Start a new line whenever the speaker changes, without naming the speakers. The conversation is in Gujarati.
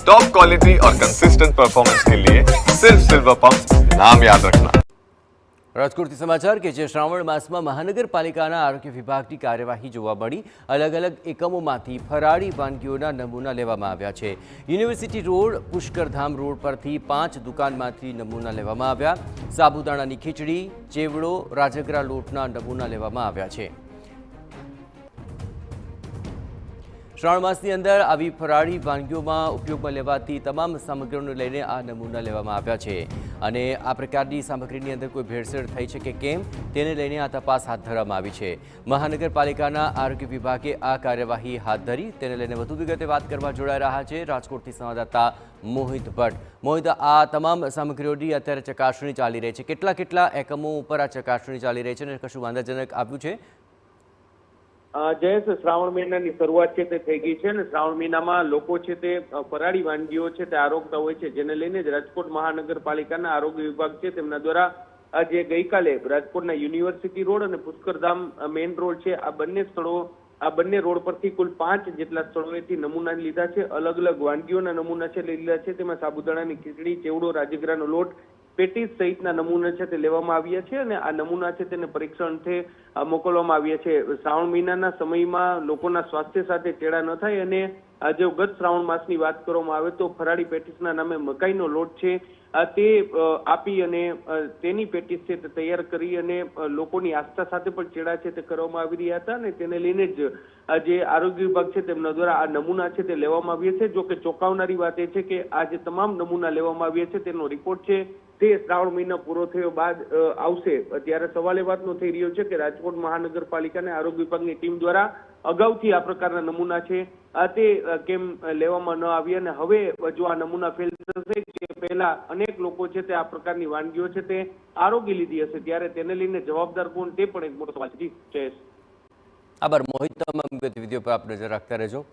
टॉप क्वालिटी और कंसिस्टेंट परफॉर्मेंस के लिए सिर्फ सिल्वर पंप नाम याद रखना।
રાજકોટથી સમાચાર કે જે શ્રાવણ માસમાં મહાનગરપાલિકાના આરોગ્ય વિભાગની કાર્યવાહી જોવા મળી। અલગ અલગ એકમોમાંથી ફરાળી વાનગીઓના નમૂના લેવામાં આવ્યા છે। યુનિવર્સિટી રોડ પુષ્કરધામ રોડ પરથી 5 દુકાનમાંથી નમૂના લેવામાં આવ્યા। સાબુદાણાની ખીચડી, ચેવડો, રાજગરા લોટના નમૂના લેવામાં આવ્યા છે। શ્રાવણ માસની અંદર આવી ફરાળી વાનગીઓમાં ઉપયોગમાં લેવાતી તમામ સામગ્રીઓને લઈને આ નમૂના લેવામાં આવ્યા છે અને આ પ્રકારની સામગ્રીની અંદર કોઈ ભેળસેળ થઈ છે કે કેમ તેને લઈને આ તપાસ હાથ ધરવામાં આવી છે। મહાનગરપાલિકાના આરોગ્ય વિભાગે આ કાર્યવાહી હાથ ધરી તેને લઈને વધુ વિગતે વાત કરવા જોડાઈ રહ્યા છે રાજકોટથી સંવાદદાતા મોહિત ભટ્ટ। મોહિત, આ તમામ સામગ્રીઓની અત્યારે ચકાસણી ચાલી રહી છે, કેટલા એકમો ઉપર આ ચકાસણી ચાલી રહી છે અને કશું વાંધાજનક આવ્યું છે?
જયેશ, શ્રાવણ મહિનાની શરૂઆત છે તે થઈ ગઈ છે અને શ્રાવણ મહિનામાં લોકો છે તે ફરાળી વાનગીઓ છે તે આરોગતા હોય છે, જેને લઈને જ રાજકોટ મહાનગરપાલિકાના આરોગ્ય વિભાગ છે તેમના દ્વારા જે ગઈકાલે રાજકોટના યુનિવર્સિટી રોડ અને પુષ્કરધામ મેઇન રોડ છે આ બંને રોડ પરથી કુલ 5 જેટલા સ્થળોએથી નમૂના લીધા છે। અલગ અલગ વાનગીઓના નમૂના છે લીધા છે, તેમાં સાબુદાણાની ખીચડી, ચેવડો, રાજગરાનો લોટ, પેટીસ સહિતના નમૂના છે તે લેવામાં આવ્યા છે અને આ નમૂના છે તેને પરીક્ષણથી મોકલવામાં આવ્યા છે। શ્રાવણ મહિનાના સમયમાં લોકોના સ્વાસ્થ્ય સાથે ચેડા ન થાય અને જો ગત શ્રાવણ માસની વાત કરવામાં આવે તો ફરાળી પેટીસના નામે મકાઈનો લોટ છે તે આપી અને તેની પેટીસ છે તે તૈયાર કરી અને લોકોની આસ્થા સાથે પણ ચેડા છે તે કરવામાં આવી રહ્યા હતા અને તેને લઈને જ જે આરોગ્ય વિભાગ છે તેમના દ્વારા આ નમૂના છે તે લેવામાં આવ્યા છે। જો કે ચોંકાવનારી વાત એ છે કે આ જે તમામ નમૂના લેવામાં આવ્યા છે તેનો રિપોર્ટ છે તે શ્રાવણ મહિનો પૂરો થયો બાદ આવશે। ત્યારે સવાલ એ વાતનો થઈ રહ્યો છે કે રાજકોટ મહાનગરપાલિકાના આરોગ્ય વિભાગની ટીમ દ્વારા અગાઉથી આ પ્રકારના નમૂના છે તે કેમ લેવામાં ન આવ્યા અને હવે જો આ નમૂના ફેલ થશે કે પહેલા અનેક લોકો છે તે આ પ્રકારની વાનગીઓ છે તે આરોગી લીધી હશે, ત્યારે તેને લઈને જવાબદાર કોણ તે પણ એક મોટો સવાલ છે। જયેશ,
આભાર મોહિત, તમામ ગતિવિધિઓ પર આપ નજર રાખતા રહેજો।